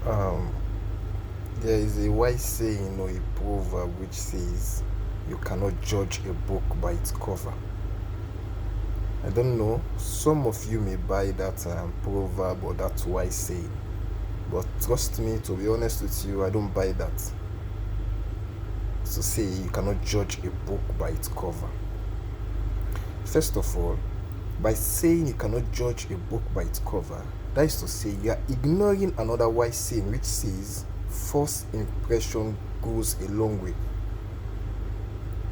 Um, there is a wise saying or a proverb which says, "You cannot judge a book by its cover." I don't know, some of you may buy that proverb or that wise saying, but trust me, to be honest with you, I don't buy that. To say you cannot judge a book by its cover. First of all, by saying you cannot judge a book by its cover, that is to say you are ignoring another wise saying which says first impression goes a long way.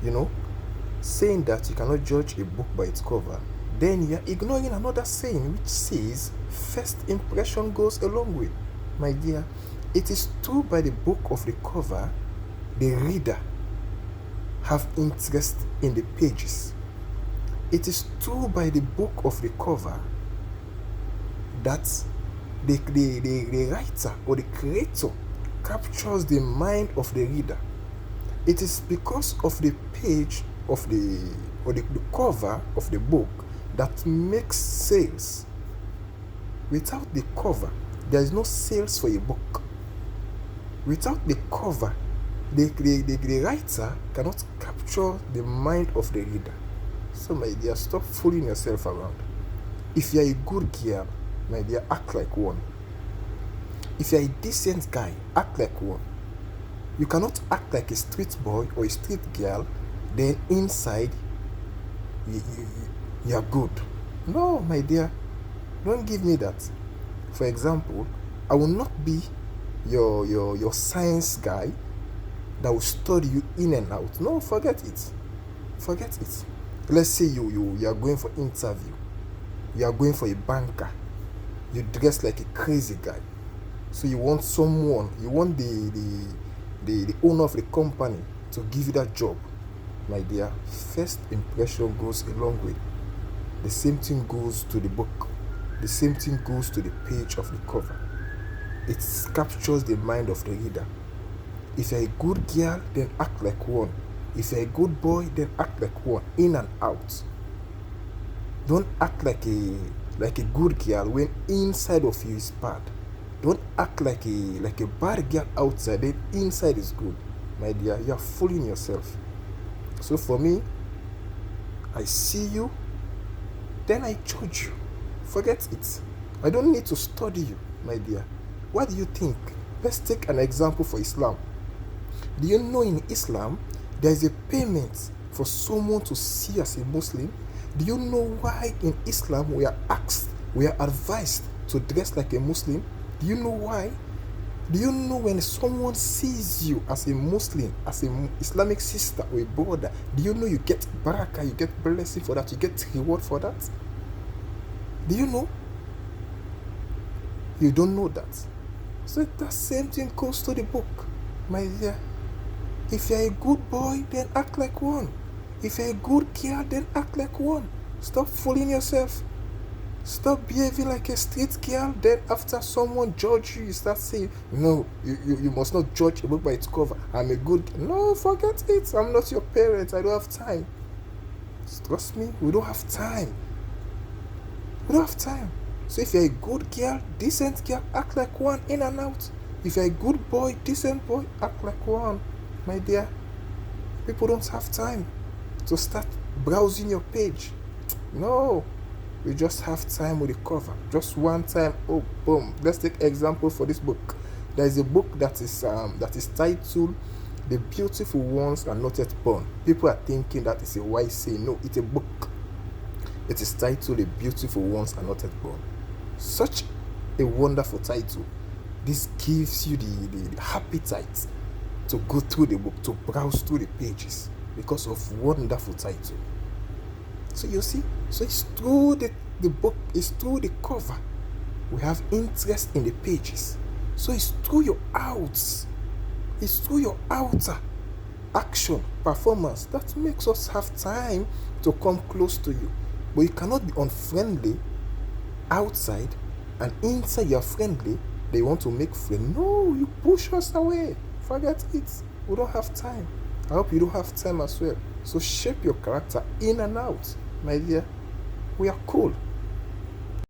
You know, saying that you cannot judge a book by its cover, then you are ignoring another saying which says first impression goes a long way. My dear, it is true by the book of the cover the reader have interest in the pages. It is true by the book of the cover that the writer or the creator captures the mind of the reader. It is because of the page of the cover of the book that makes sales. Without the cover, there is no sales for a book. Without the cover, the writer cannot capture the mind of the reader. So my dear, stop fooling yourself around. If you are a good girl, my dear, act like one. If you are a decent guy, act like one. You cannot act like a street boy or a street girl, then inside you are good. No, my dear, don't give me that. For example, I will not be your science guy that will study you in and out. No, forget it. Forget it. Let's say you are going for interview. You are going for a banker. You dress like a crazy guy. So you want the owner of the company to give you that job. My dear, first impression goes a long way. The same thing goes to the book. The same thing goes to the page of the cover. It captures the mind of the reader. If you're a good girl, then act like one. If you're a good boy, then act like one, in and out. Don't act like a good girl when inside of you is bad. Don't act like a bad girl outside, then inside is good. My dear, you are fooling yourself. So for me, I see you, then I judge you. Forget it. I don't need to study you, my dear. What do you think? Let's take an example for Islam. Do you know in Islam, there is a payment for someone to see as a Muslim? Do you know why in Islam we are advised to dress like a Muslim? Do you know why? Do you know when someone sees you as a Muslim, as an Islamic sister or a brother, do you know you get barakah, you get blessing for that, you get reward for that? Do you know? You don't know that. So that same thing goes to the book, my dear. If you're a good boy, then act like one. If you're a good girl, then act like one. Stop fooling yourself. Stop behaving like a street girl. Then after someone judge you, you start saying, no, you must not judge a book by its cover. I'm a good girl. No, forget it. I'm not your parent. I don't have time. Trust me, we don't have time. We don't have time. So if you're a good girl, decent girl, act like one, in and out. If you're a good boy, decent boy, act like one. My dear, people don't have time to start browsing your page. No, we just have time with the cover. Just one time, oh boom. Let's take example for this book. There is a book that is titled "The Beautiful Ones Are Not Yet Born." People are thinking that is a wise saying. No, it's a book. It is titled "The Beautiful Ones Are Not Yet Born." Such a wonderful title. This gives you the appetite to go through the book, to browse through the pages because of wonderful title. So you see, so it's through the book, it's through the cover. We have interest in the pages. So it's through your outs, it's through your outer action, performance that makes us have time to come close to you. But you cannot be unfriendly outside and inside you're friendly. They want to make friends. No, you push us away. Forget it. We don't have time. I hope you don't have time as well. So shape your character in and out, my dear. We are cool.